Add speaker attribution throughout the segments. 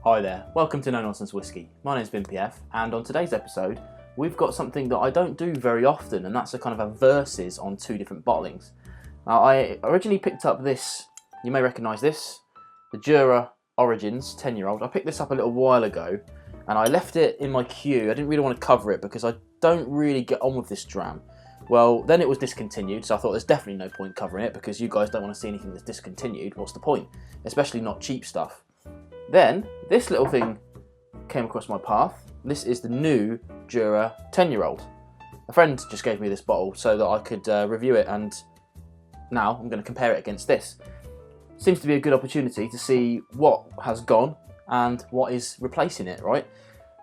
Speaker 1: Hi there, welcome to Nonsense Whisky. My name's BinPF, and on today's episode we've got something that I don't do very often, and that's a kind of a versus on two different bottlings. Now, I originally picked up this, you may recognise this, the Jura Origins 10-year-old. I picked this up a little while ago and I left it in my queue. I didn't really want to cover it because I don't really get on with this dram. Well, then it was discontinued, so I thought there's definitely no point covering it because you guys don't want to see anything that's discontinued. What's the point? Especially not cheap stuff. Then, this little thing came across my path. This is the new Jura 10-year-old. A friend just gave me this bottle so that I could review it, and now I'm going to compare it against this. Seems to be a good opportunity to see what has gone and what is replacing it, right?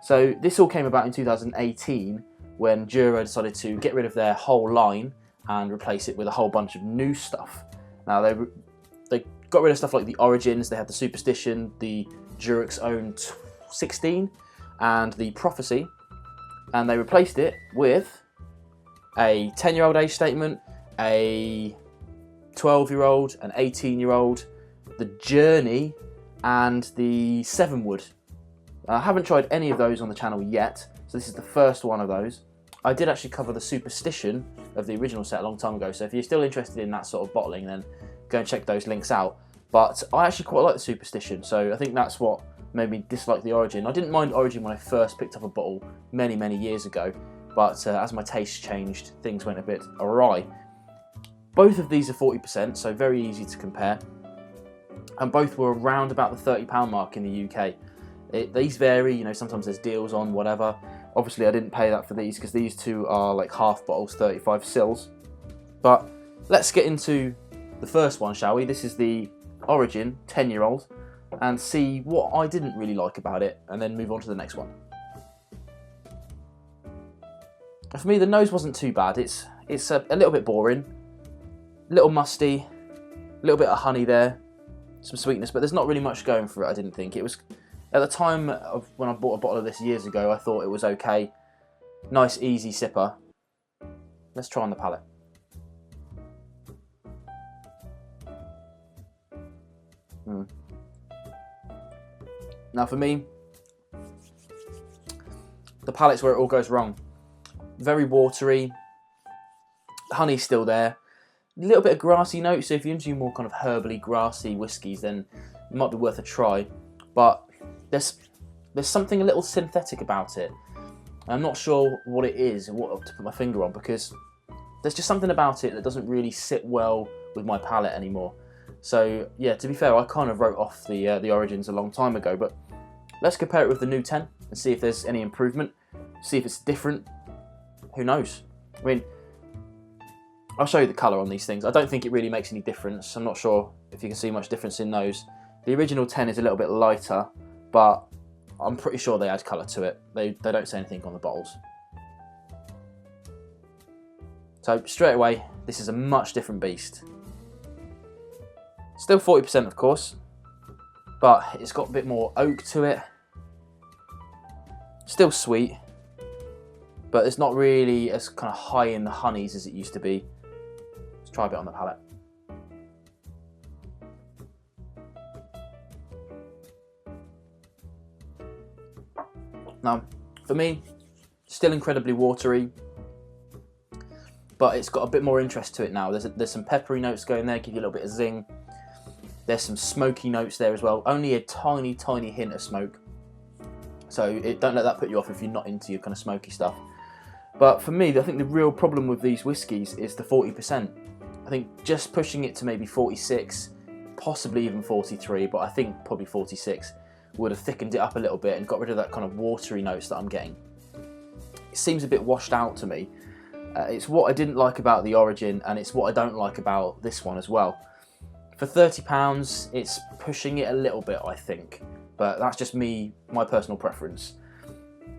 Speaker 1: So this all came about in 2018 when Jura decided to get rid of their whole line and replace it with a whole bunch of new stuff. Now they got rid of stuff like the Origins, they had the Superstition, the Jurix own 16 and the Prophecy, and they replaced it with a 10-year-old age statement, a 12-year-old, an 18-year-old, the Journey, and the 7-wood. I haven't tried any of those on the channel yet, so this is the first one of those. I did actually cover the Superstition of the original set a long time ago, so if you're still interested in that sort of bottling, then go and check those links out. But I actually quite like the Superstition, so I think that's what made me dislike the Origin. I didn't mind Origin when I first picked up a bottle many years ago, but as my taste changed, things went a bit awry. Both of these are 40%, so very easy to compare, and both were around about the £30 mark in the UK. These vary, you know, sometimes there's deals on, whatever. Obviously I didn't pay that for these because these two are like half bottles, 35 sils. But let's get into the first one, shall we? This is the Origin 10-year-old, and see what I didn't really like about it, and then move on to the next one. For me, the nose wasn't too bad. It's a little bit boring, a little musty, a little bit of honey there, some sweetness, but there's not really much going for it, I didn't think. It was, at the time of when I bought a bottle of this years ago, I thought it was okay. Nice, easy sipper. Let's try on the palate. Now for me, the palate's where it all goes wrong. Very watery, honey's still there, a little bit of grassy notes, so if you're into more kind of herbally, grassy whiskies, then it might be worth a try. But there's something a little synthetic about it. I'm not sure what it is and what to put my finger on, because there's just something about it that doesn't really sit well with my palate anymore. So yeah, to be fair, I kind of wrote off the Origins a long time ago, but let's compare it with the new 10 and see if there's any improvement, see if it's different. Who knows? I mean, I'll show you the colour on these things. I don't think it really makes any difference. I'm not sure if you can see much difference in those. The original 10 is a little bit lighter, but I'm pretty sure they add colour to it. They don't say anything on the bottles. So straight away, this is a much different beast. Still 40%, of course, but it's got a bit more oak to it. Still sweet, but it's not really as kind of high in the honeys as it used to be. Let's try a bit on the palate. Now, for me, still incredibly watery, but it's got a bit more interest to it now. There's some peppery notes going there, give you a little bit of zing. There's some smoky notes there as well. Only a tiny hint of smoke. So don't let that put you off if you're not into your kind of smoky stuff. But for me, I think the real problem with these whiskies is the 40%. I think just pushing it to maybe 46, possibly even 43, but I think probably 46 would have thickened it up a little bit and got rid of that kind of watery notes that I'm getting. It seems a bit washed out to me. It's what I didn't like about the Origin, and it's what I don't like about this one as well. For £30, it's pushing it a little bit, I think, but that's just me, my personal preference.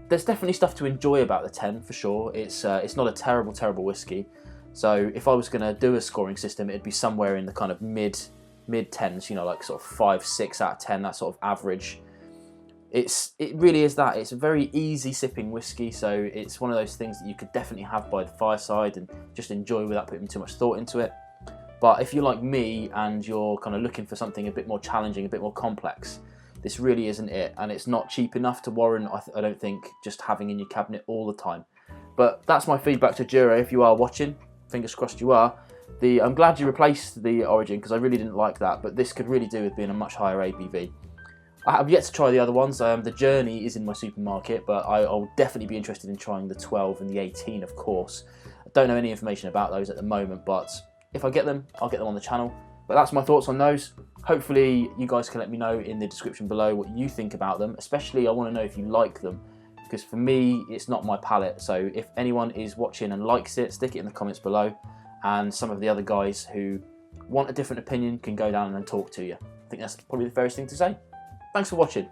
Speaker 1: There's definitely stuff to enjoy about the 10 for sure. It's not a terrible whiskey. So if I was going to do a scoring system, it'd be somewhere in the kind of mid 10s, you know, like sort of 5, 6 out of 10, that sort of average. It really is that. It's a very easy sipping whiskey, so it's one of those things that you could definitely have by the fireside and just enjoy without putting too much thought into it. But if you're like me and you're kind of looking for something a bit more challenging, a bit more complex, this really isn't it, and it's not cheap enough to warrant, I don't think, just having in your cabinet all the time. But that's my feedback to Jura. If you are watching, fingers crossed you are. I'm glad you replaced the Origin, because I really didn't like that, but this could really do with being a much higher ABV. I have yet to try the other ones. The Journey is in my supermarket, but I'll definitely be interested in trying the 12 and the 18, of course. I don't know any information about those at the moment, but if I get them, I'll get them on the channel. But that's my thoughts on those. Hopefully you guys can let me know in the description below what you think about them. Especially I want to know if you like them, because for me it's not my palate. So if anyone is watching and likes it, stick it in the comments below, and some of the other guys who want a different opinion can go down and talk to you. I think that's probably the fairest thing to say. Thanks for watching.